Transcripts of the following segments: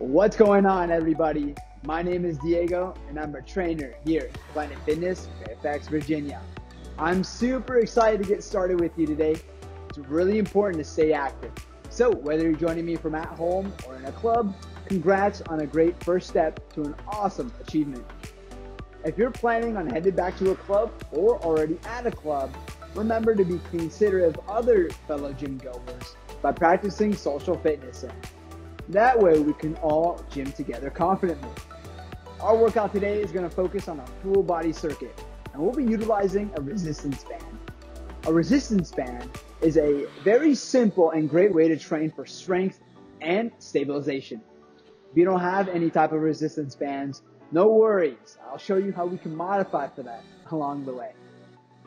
What's going on, everybody? My name is Diego, and I'm a trainer here at Planet Fitness, Fairfax, Virginia. I'm super excited to get started with you today. It's really important to stay active. So whether you're joining me from at home or in a club, congrats on a great first step to an awesome achievement. If you're planning on heading back to a club or already at a club, remember to be considerate of other fellow gym goers by practicing social fitness. That way we can all gym together confidently. Our workout today is going to focus on a full body circuit, and we'll be utilizing a resistance band. A resistance band is a very simple and great way to train for strength and stabilization. If you don't have any type of resistance bands, no worries. I'll show you how we can modify for that along the way.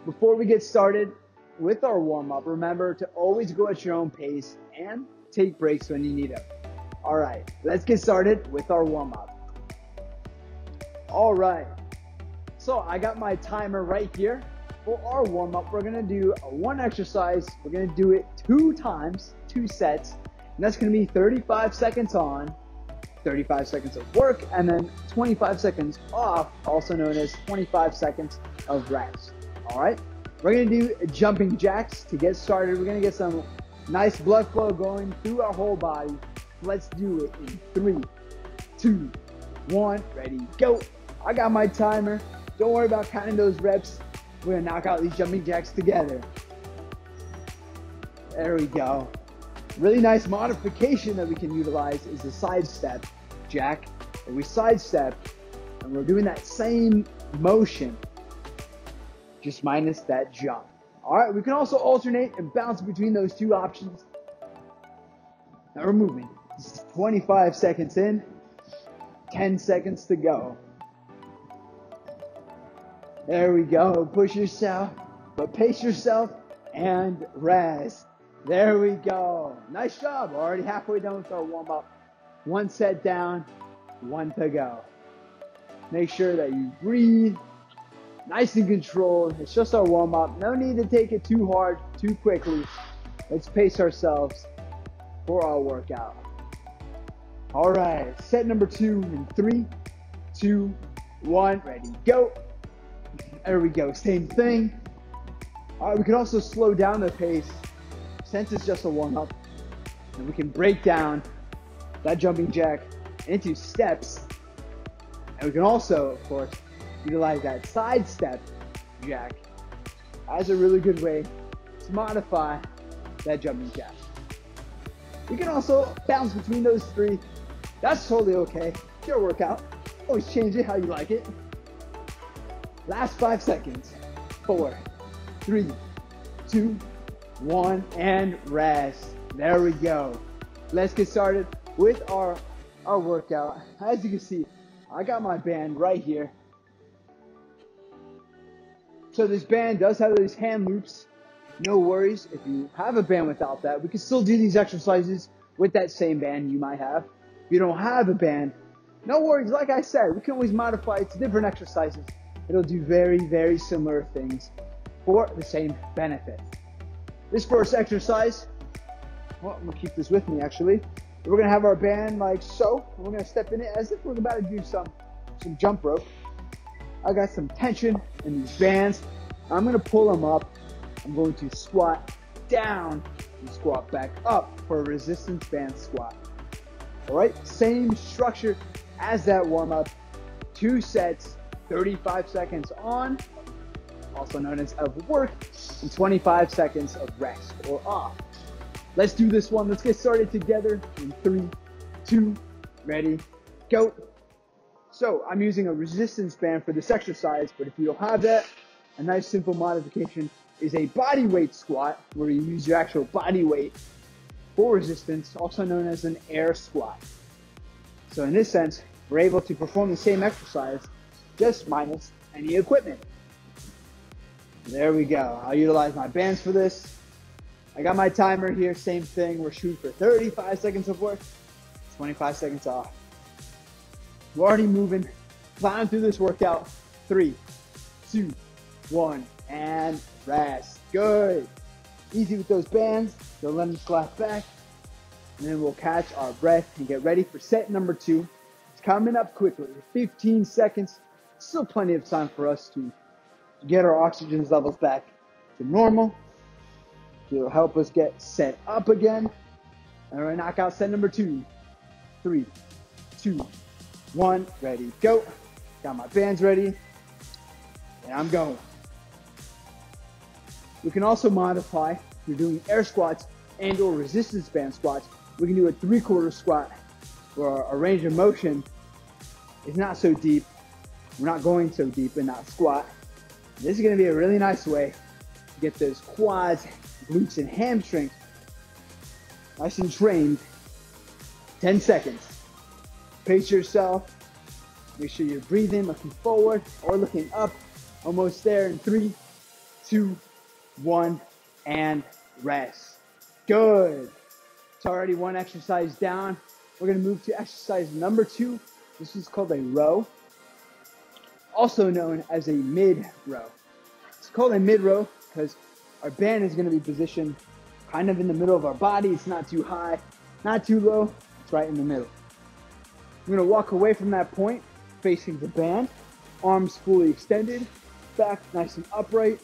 Before we get started with our warm-up, remember to always go at your own pace and take breaks when you need them. All right, let's get started with our warm-up. All right, so I got my timer right here. For our warm-up, we're gonna do one exercise. We're gonna do it 2 times, 2 sets, and that's gonna be 35 seconds on, 35 seconds of work, and then 25 seconds off, also known as 25 seconds of rest. All right, we're gonna do jumping jacks to get started. We're gonna get some nice blood flow going through our whole body. Let's do it in 3, 2, 1, ready, go. I got my timer. Don't worry about counting those reps. We're gonna knock out these jumping jacks together. There we go. Really nice modification that we can utilize is the side step jack. Where we sidestep and we're doing that same motion, just minus that jump. All right, we can also alternate and bounce between those 2 options. Now we're moving. 25 seconds in, 10 seconds to go. There we go. Push yourself, but pace yourself and rest. There we go. Nice job. Already halfway done with our warm-up. 1 set down, 1 to go. Make sure that you breathe, nice and controlled. It's just our warm-up. No need to take it too hard, too quickly. Let's pace ourselves for our workout. All right, set number 2 in 3, 2, 1, ready, go. There we go, same thing. All right, we can also slow down the pace since it's just a warm-up, and we can break down that jumping jack into steps. And we can also, of course, utilize that side step jack as a really good way to modify that jumping jack. You can also bounce between those 3. That's totally okay. It's your workout. Always change it how you like it. Last 5 seconds. 4, 3, 2, 1, and rest. There we go. Let's get started with our workout. As you can see, I got my band right here. So this band does have these hand loops. No worries if you have a band without that. We can still do these exercises with that same band you might have. If you don't have a band, no worries. Like I said, we can always modify it to different exercises. It'll do very, very similar things for the same benefit. This first exercise, well, I'm gonna keep this with me actually. We're gonna have our band like so. We're gonna step in it as if we're about to do some jump rope. I got some tension in these bands. I'm gonna pull them up. I'm going to squat down and squat back up for a resistance band squat. All right, same structure as that warm-up. 2 sets, 35 seconds on, also known as of work, and 25 seconds of rest or off. Let's do this one. Let's get started together in 3, 2, ready, go. So I'm using a resistance band for this exercise, but if you don't have that, a nice simple modification is a body weight squat where you use your actual body weight for resistance, also known as an air squat. So in this sense, we're able to perform the same exercise, just minus any equipment. There we go. I'll utilize my bands for this. I got my timer here, same thing. We're shooting for 35 seconds of work, 25 seconds off. We're already moving, plowing through this workout. 3, 2, 1, and rest. Good. Easy with those bands. Don't let them slap back. and then we'll catch our breath and get ready for set number 2. It's coming up quickly, 15 seconds. Still plenty of time for us to get our oxygen levels back to normal. It'll help us get set up again. And we're gonna knock out set number 2. 3, 2, 1, ready, go. Got my bands ready, and I'm going. We can also modify, if you're doing air squats and or resistance band squats, we can do a 3/4 squat where our range of motion is not so deep. We're not going so deep in that squat. This is gonna be a really nice way to get those quads, glutes, and hamstrings nice and trained. 10 seconds. Pace yourself. Make sure you're breathing, looking forward or looking up. Almost there in 3, 2, 1, and rest. Good. It's already one exercise down. We're gonna move to exercise number 2. This is called a row, also known as a mid row. It's called a mid row because our band is gonna be positioned kind of in the middle of our body. It's not too high, not too low. It's right in the middle. We're gonna walk away from that point, facing the band, arms fully extended, back nice and upright.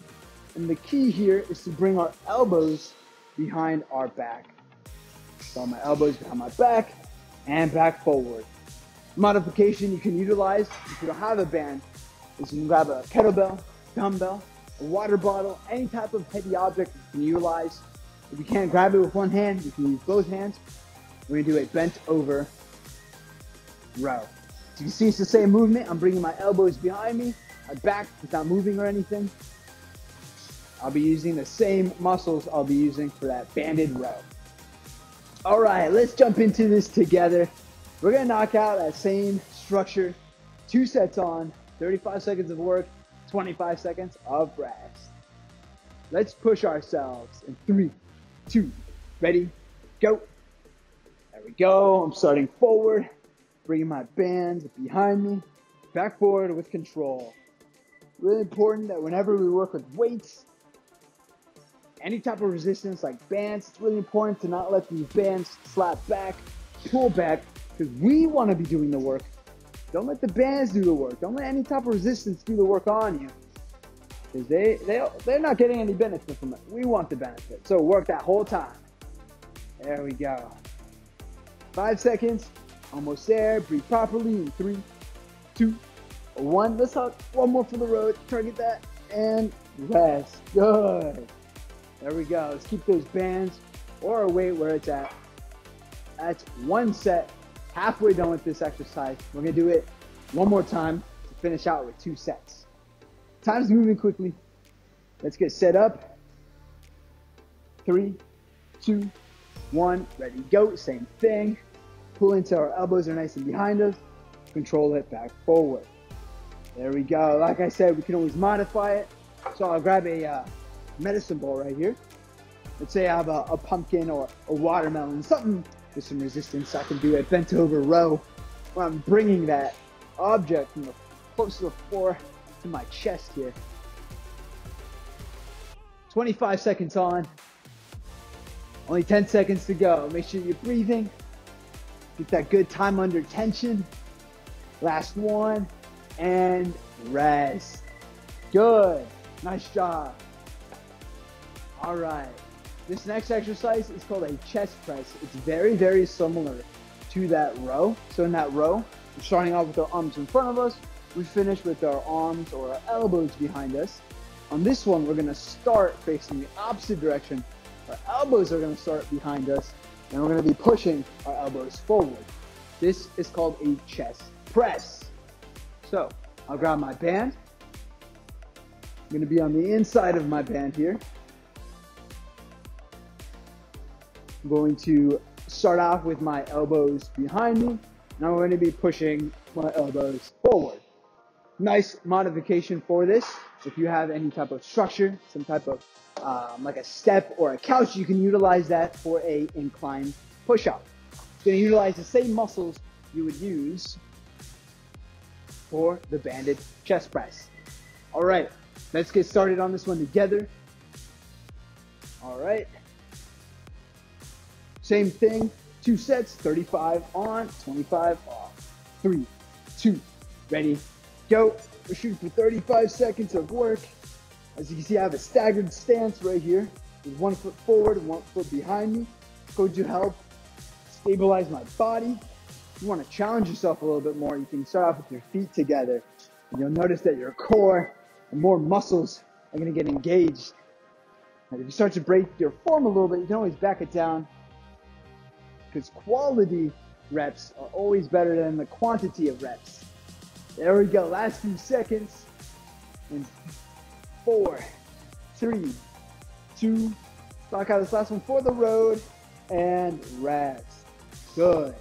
And the key here is to bring our elbows behind our back. So my elbows behind my back and back forward. Modification you can utilize if you don't have a band is you can grab a kettlebell, dumbbell, a water bottle, any type of heavy object you can utilize. If you can't grab it with one hand, you can use both hands. We're gonna do a bent over row. So you can see it's the same movement. I'm bringing my elbows behind me. My back is not moving or anything. I'll be using the same muscles I'll be using for that banded row. All right, let's jump into this together. We're gonna knock out that same structure. 2 sets on, 35 seconds of work, 25 seconds of rest. Let's push ourselves in 3, 2, ready, go. There we go. I'm starting forward, bringing my bands behind me, back forward with control. Really important that whenever we work with weights, any type of resistance like bands, it's really important to not let these bands slap back, pull back, because we want to be doing the work. Don't let the bands do the work. Don't let any type of resistance do the work on you, because they're not getting any benefit from it. We want the benefit. So work that whole time. There we go. 5 seconds. Almost there. Breathe properly in 3, 2, 1. Let's hug one more for the road. Target that and rest. Good. There we go. Let's keep those bands or our weight where it's at. That's 1 set. Halfway done with this exercise. We're going to do it one more time to finish out with 2 sets. Time's moving quickly. Let's get set up. 3, 2, 1. Ready, go. Same thing. Pull until our elbows are nice and behind us. Control it back forward. There we go. Like I said, we can always modify it. So I'll grab a medicine ball right here. Let's say I have a pumpkin or a watermelon, something with some resistance. I can do a bent over row where I'm bringing that object from the close to the floor to my chest here. 25 seconds on. Only 10 seconds to go. Make sure you're breathing. Get that good time under tension. Last one. And rest. Good. Nice job. All right. This next exercise is called a chest press. It's very, very similar to that row. So in that row, we're starting off with our arms in front of us. We finish with our arms or our elbows behind us. On this one, we're going to start facing the opposite direction. Our elbows are going to start behind us, and we're going to be pushing our elbows forward. This is called a chest press. So I'll grab my band. I'm going to be on the inside of my band here. I'm going to start off with my elbows behind me. Now I'm going to be pushing my elbows forward. Nice modification for this. If you have any type of structure, some type of like a step or a couch, you can utilize that for a incline push-up. It's going to utilize the same muscles you would use for the banded chest press. All right, let's get started on this one together. All right. Same thing. 2 sets, 35 on, 25 off. 3, 2, ready, go. We're shooting for 35 seconds of work. As you can see, I have a staggered stance right here with 1 foot forward and 1 foot behind me. It's going to help stabilize my body. If you want to challenge yourself a little bit more, you can start off with your feet together. And you'll notice that your core and more muscles are going to get engaged. And if you start to break your form a little bit, you can always back it down, because quality reps are always better than the quantity of reps. There we go. Last few seconds. And 4, 3, 2. Stock out this last one for the road and rest. Good.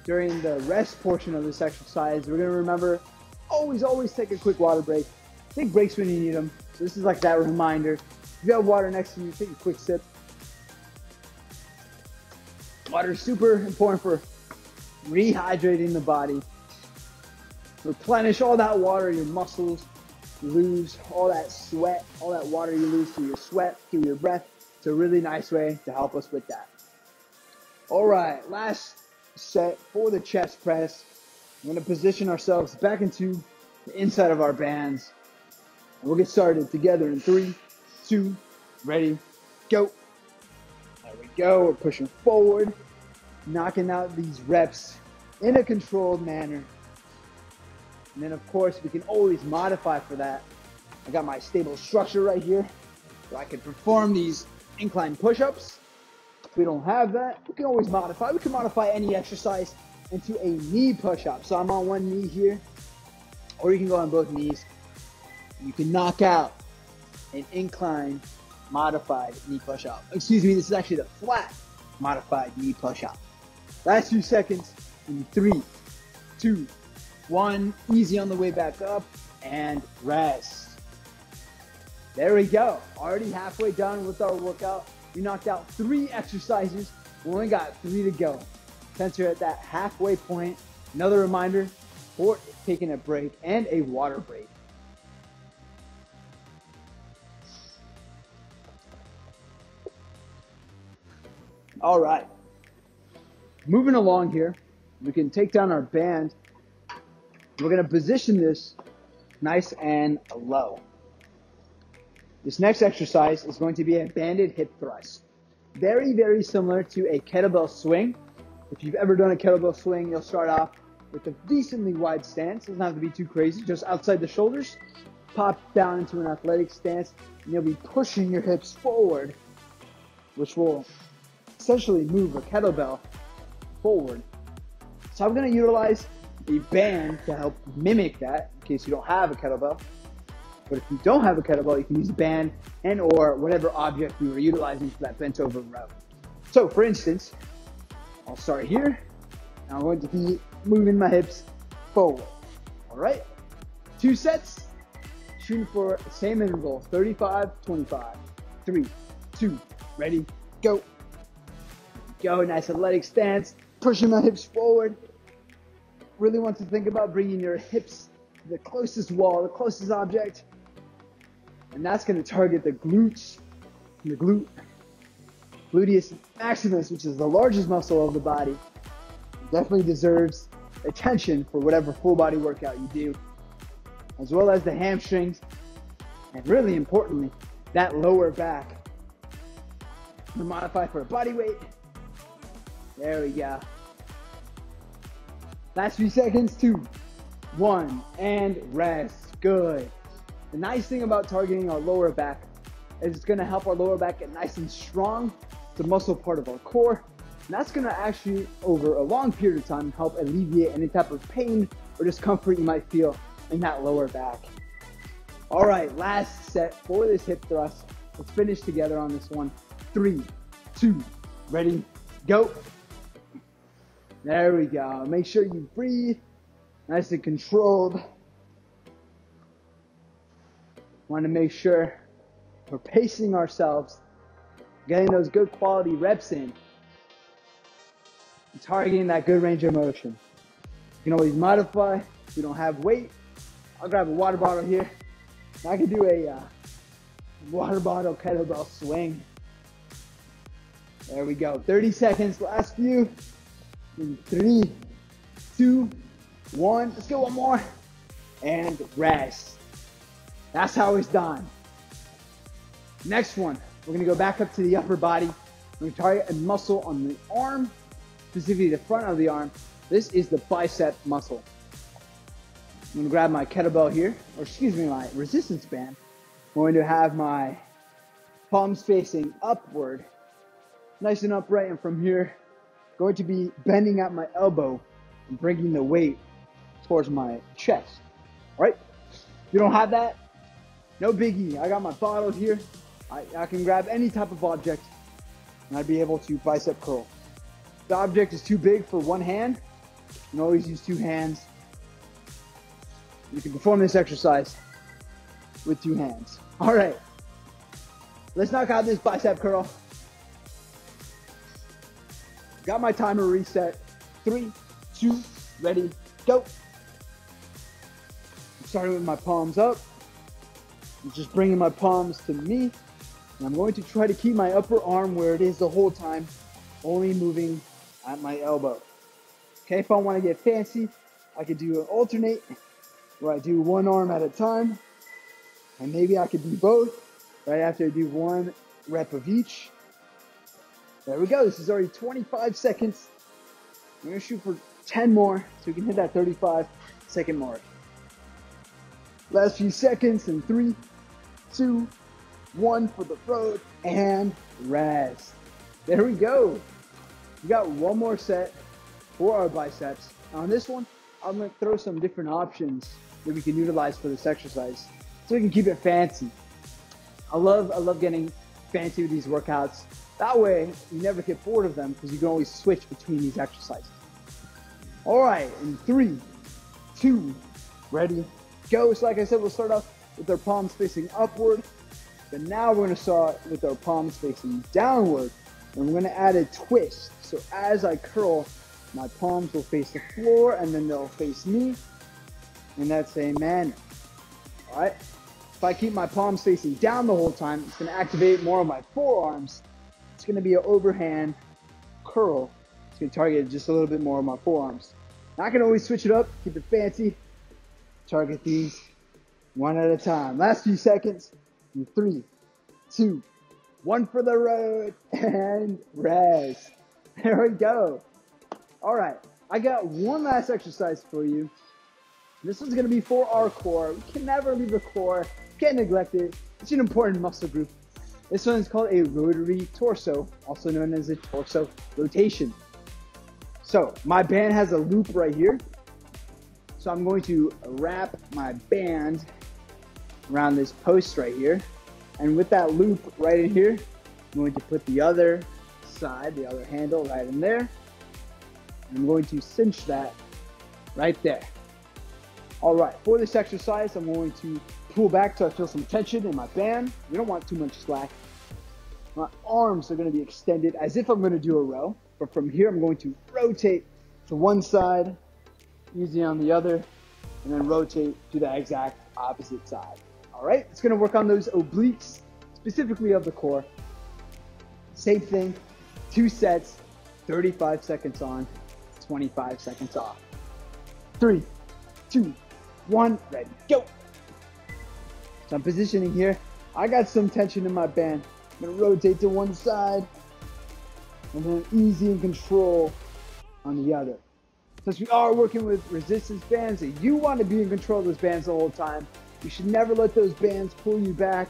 During the rest portion of this exercise, we're going to remember, always take a quick water break. Take breaks when you need them. So this is like that reminder. If you have water next to you, take a quick sip. Water is super important for rehydrating the body. Replenish all that water, your muscles. You lose all that sweat, all that water you lose through your sweat, through your breath. It's a really nice way to help us with that. All right, last set for the chest press. We're going to position ourselves back into the inside of our bands. And we'll get started together in 3, 2, ready, go. There we go. We're pushing forward, knocking out these reps in a controlled manner. And then, of course, we can always modify for that. I got my stable structure right here, so I can perform these incline push-ups. If we don't have that, we can always modify. We can modify any exercise into a knee push-up. So I'm on one knee here, or you can go on both knees. You can knock out an incline modified knee push-up. Excuse me, this is actually the flat modified knee push-up. Last few seconds in 3, 2, 1. Easy on the way back up and rest. There we go. Already halfway done with our workout. We knocked out 3 exercises. We only got 3 to go. Since you're at that halfway point, another reminder for taking a break and a water break. All right. Moving along here, we can take down our band. We're going to position this nice and low. This next exercise is going to be a banded hip thrust. Very, very similar to a kettlebell swing. If you've ever done a kettlebell swing, you'll start off with a decently wide stance. It doesn't have to be too crazy, just outside the shoulders. Pop down into an athletic stance, and you'll be pushing your hips forward, which will essentially move a kettlebell forward. So I'm going to utilize a band to help mimic that in case you don't have a kettlebell. But if you don't have a kettlebell, you can use a band and or whatever object you were utilizing for that bent over row. So for instance, I'll start here. And I'm going to be moving my hips forward. All right, 2 sets, shooting for the same interval, 35, 25, 3, 2, ready, go. Go, nice athletic stance, pushing my hips forward. Really want to think about bringing your hips to the closest wall, the closest object. And that's going to target the glutes, the gluteus maximus, which is the largest muscle of the body. It definitely deserves attention for whatever full body workout you do, as well as the hamstrings, and really importantly, that lower back. We modify for a body weight. There we go. Last few seconds, 2, 1, and rest. Good. The nice thing about targeting our lower back is it's going to help our lower back get nice and strong. It's a muscle part of our core. And that's going to actually, over a long period of time, help alleviate any type of pain or discomfort you might feel in that lower back. All right, last set for this hip thrust. Let's finish together on this one. 3, 2, ready, go. There we go. Make sure you breathe nice and controlled. Want to make sure we're pacing ourselves, getting those good quality reps in, and targeting that good range of motion. You can always modify. If you don't have weight, I'll grab a water bottle here. I can do a water bottle kettlebell swing. There we go. 30 seconds, last few. In 3, 2, 1. Let's go one more. And rest. That's how it's done. Next one, we're gonna go back up to the upper body. We're gonna target a muscle on the arm, specifically the front of the arm. This is the bicep muscle. I'm gonna grab my kettlebell here, or excuse me, my resistance band. I'm going to have my palms facing upward, nice and upright, and from here, going to be bending at my elbow and bringing the weight towards my chest. All right? If you don't have that, no biggie. I got my bottle here. I can grab any type of object and I'd be able to bicep curl. If the object is too big for one hand, you can always use two hands. You can perform this exercise with two hands. All right, let's knock out this bicep curl. Got my timer reset. 3, 2, ready, go. I'm starting with my palms up. I'm just bringing my palms to me. And I'm going to try to keep my upper arm where it is the whole time, only moving at my elbow. Okay, if I want to get fancy, I could do an alternate where I do one arm at a time. And maybe I could do both right after I do one rep of each. There we go. This is already 25 seconds. I'm going to shoot for 10 more so we can hit that 35-second mark. Last few seconds in 3, 2, 1 for the road and rest. There we go. We got one more set for our biceps. On this one, I'm going to throw some different options that we can utilize for this exercise so we can keep it fancy. I love getting fancy with these workouts. That way, you never get bored of them because you can always switch between these exercises. All right, in 3, 2, ready, go. So like I said, we'll start off with our palms facing upward. But now we're going to start with our palms facing downward. And we're going to add a twist. So as I curl, my palms will face the floor and then they'll face me in that same manner. All right. If I keep my palms facing down the whole time, it's going to activate more of my forearms. It's going to be an overhand curl. It's going to target just a little bit more of my forearms. Now I can always switch it up, keep it fancy. Target these one at a time. Last few seconds. In 3, 2, 1 for the road and rest. There we go. All right, I got one last exercise for you. This one's gonna be for our core. We can never leave the core. Can't neglect it. It's an important muscle group. This one is called a rotary torso, also known as a torso rotation. So my band has a loop right here. So I'm going to wrap my band around this post right here. And with that loop right in here, I'm going to put the other side, the other handle right in there. And I'm going to cinch that right there. All right, for this exercise, I'm going to pull back till I feel some tension in my band. You don't want too much slack. My arms are going to be extended as if I'm going to do a row. But from here, I'm going to rotate to one side, easy on the other, and then rotate to the exact opposite side. All right, it's gonna work on those obliques, specifically of the core. Same thing, 2 sets, 35 seconds on, 25 seconds off. 3, 2, 1, ready, go. So I'm positioning here. I got some tension in my band. I'm gonna rotate to one side, and then easy and control on the other. Since we are working with resistance bands, and you want to be in control of those bands the whole time, you should never let those bands pull you back,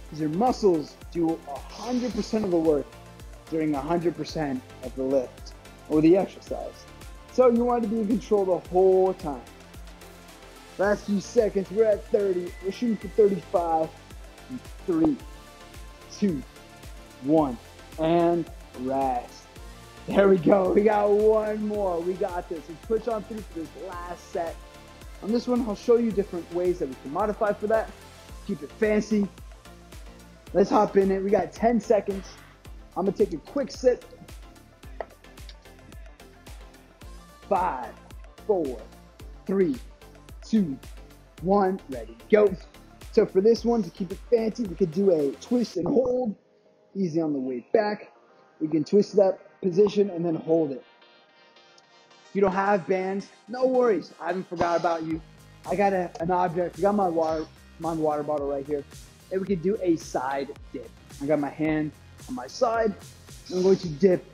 because your muscles do 100% of the work during 100% of the lift or the exercise. So you want to be in control the whole time. Last few seconds, we're at 30. We're shooting for 35. 3, 2, 1, and rest. There we go. We got one more. We got this. Let's push on through for this last set. On this one, I'll show you different ways that we can modify for that. Keep it fancy. Let's hop in it. We got 10 seconds. I'm going to take a quick sip. 5, 4, 3, 2, 1. Ready, go. So for this one, to keep it fancy, we could do a twist and hold. Easy on the way back. We can twist that position and then hold it. If you don't have bands, no worries. I haven't forgot about you. I got an object. I got my water bottle right here. And we can do a side dip. I got my hand on my side. I'm going to dip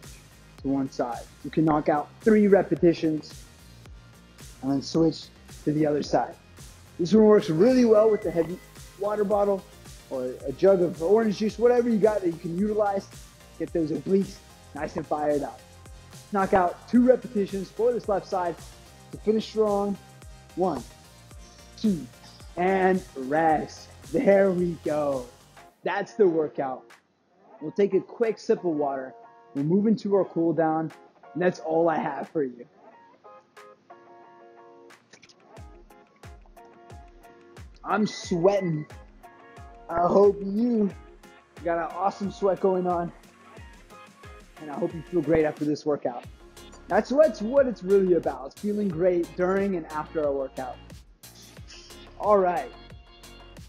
to one side. You can knock out 3 repetitions and then switch to the other side. This one works really well with the heavy water bottle or a jug of orange juice, whatever you got that you can utilize. Get those obliques nice and fired up. Knock out 2 repetitions for this left side to finish strong. 1, 2, and rest. There we go. That's the workout. We'll take a quick sip of water. We'll move into our cool down, and that's all I have for you. I'm sweating. I hope you got an awesome sweat going on, and I hope you feel great after this workout. That's what it's really about. It's feeling great during and after our workout. All right.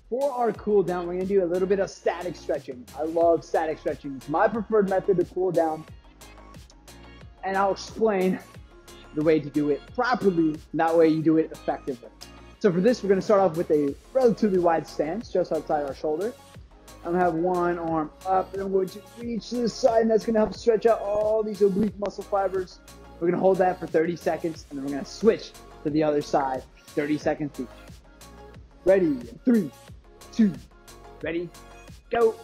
For our cool down, we're going to do a little bit of static stretching. I love static stretching. It's my preferred method to cool down. And I'll explain the way to do it properly. And that way you do it effectively. So for this, we're going to start off with a relatively wide stance just outside our shoulder. I'm going to have one arm up, and I'm going to reach to the side, and that's going to help stretch out all these oblique muscle fibers. We're going to hold that for 30 seconds, and then we're going to switch to the other side, 30 seconds each. Ready? 3, 2, ready, go.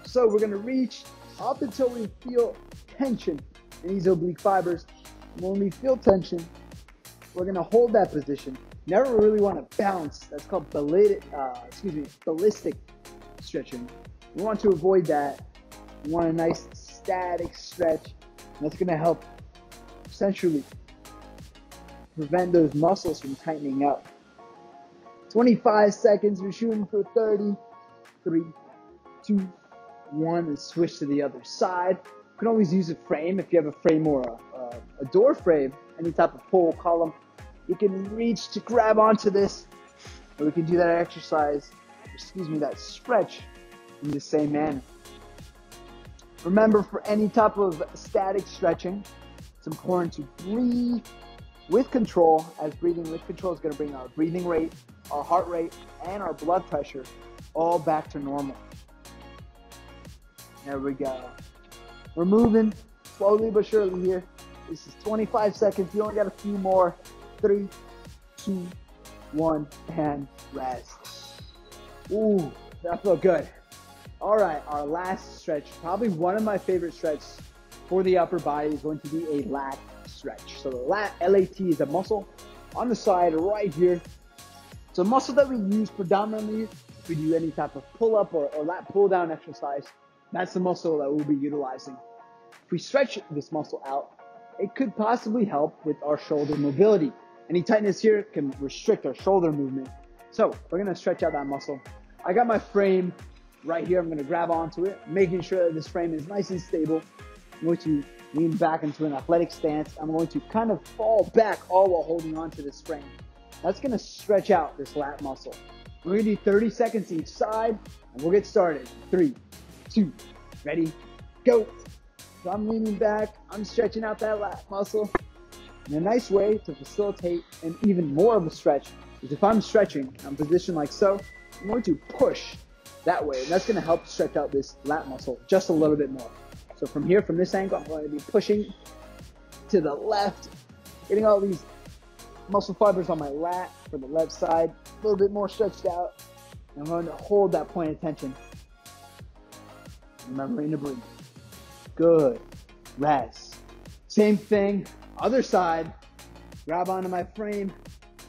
So we're going to reach up until we feel tension in these oblique fibers. And when we feel tension, we're going to hold that position. Never really want to bounce. That's called ballistic stretching. We want to avoid that. We want a nice static stretch. And that's going to help essentially prevent those muscles from tightening up. 25 seconds, we're shooting for 30. 3, 2, 1, and switch to the other side. You can always use a frame. If you have a frame or a door frame, any type of pull column, you can reach to grab onto this, and we can do that exercise, that stretch in the same manner. Remember, for any type of static stretching, it's important to breathe with control, as breathing with control is going to bring our breathing rate, our heart rate, and our blood pressure all back to normal. There we go. We're moving slowly but surely here. This is 25 seconds. You only got a few more. 3, 2, 1, and rest. Ooh, that felt good. All right, our last stretch, probably one of my favorite stretches for the upper body, is going to be a lat stretch. So the lat, LAT, is a muscle on the side right here. It's a muscle that we use predominantly if we do any type of pull-up or lat pull-down exercise. That's the muscle that we'll be utilizing. If we stretch this muscle out, it could possibly help with our shoulder mobility. Any tightness here can restrict our shoulder movement. So we're going to stretch out that muscle. I got my frame right here. I'm going to grab onto it, making sure that this frame is nice and stable. I'm going to lean back into an athletic stance. I'm going to kind of fall back all while holding onto this frame. That's going to stretch out this lat muscle. We're going to do 30 seconds each side, and we'll get started. 3, 2, ready, go. So I'm leaning back. I'm stretching out that lat muscle. And a nice way to facilitate and even more of a stretch is if I'm stretching, I'm positioned like so, I'm going to push that way. And that's going to help stretch out this lat muscle just a little bit more. So from here, from this angle, I'm going to be pushing to the left, getting all these muscle fibers on my lat for the left side, a little bit more stretched out. And I'm going to hold that point of tension. Remembering to breathe. Good. Rest. Same thing. Other side. Grab onto my frame.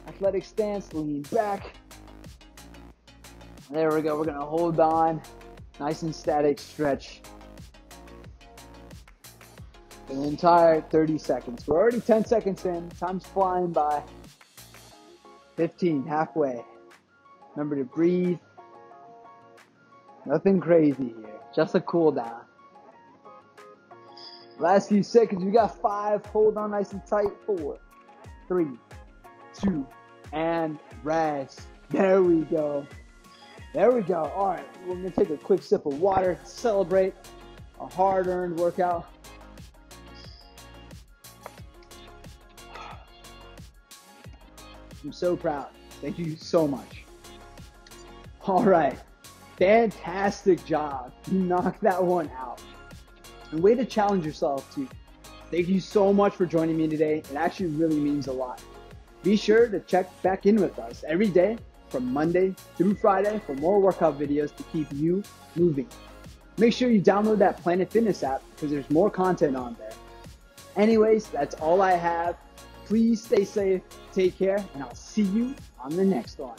Athletic stance. Lean back. There we go. We're going to hold on. Nice and static stretch. The entire 30 seconds. We're already 10 seconds in. Time's flying by. 15. Halfway. Remember to breathe. Nothing crazy here. Just a cool down. Last few seconds. We got 5. Hold on nice and tight. 4, 3, 2, and rest. There we go. There we go. All right. We're going to take a quick sip of water to celebrate a hard-earned workout. I'm so proud. Thank you so much. All right. Fantastic job. You knocked that one out. And way to challenge yourself too. Thank you so much for joining me today. It actually really means a lot. Be sure to check back in with us every day from Monday through Friday for more workout videos to keep you moving. Make sure you download that Planet Fitness app because there's more content on there. Anyways, that's all I have. Please stay safe, take care, and I'll see you on the next one.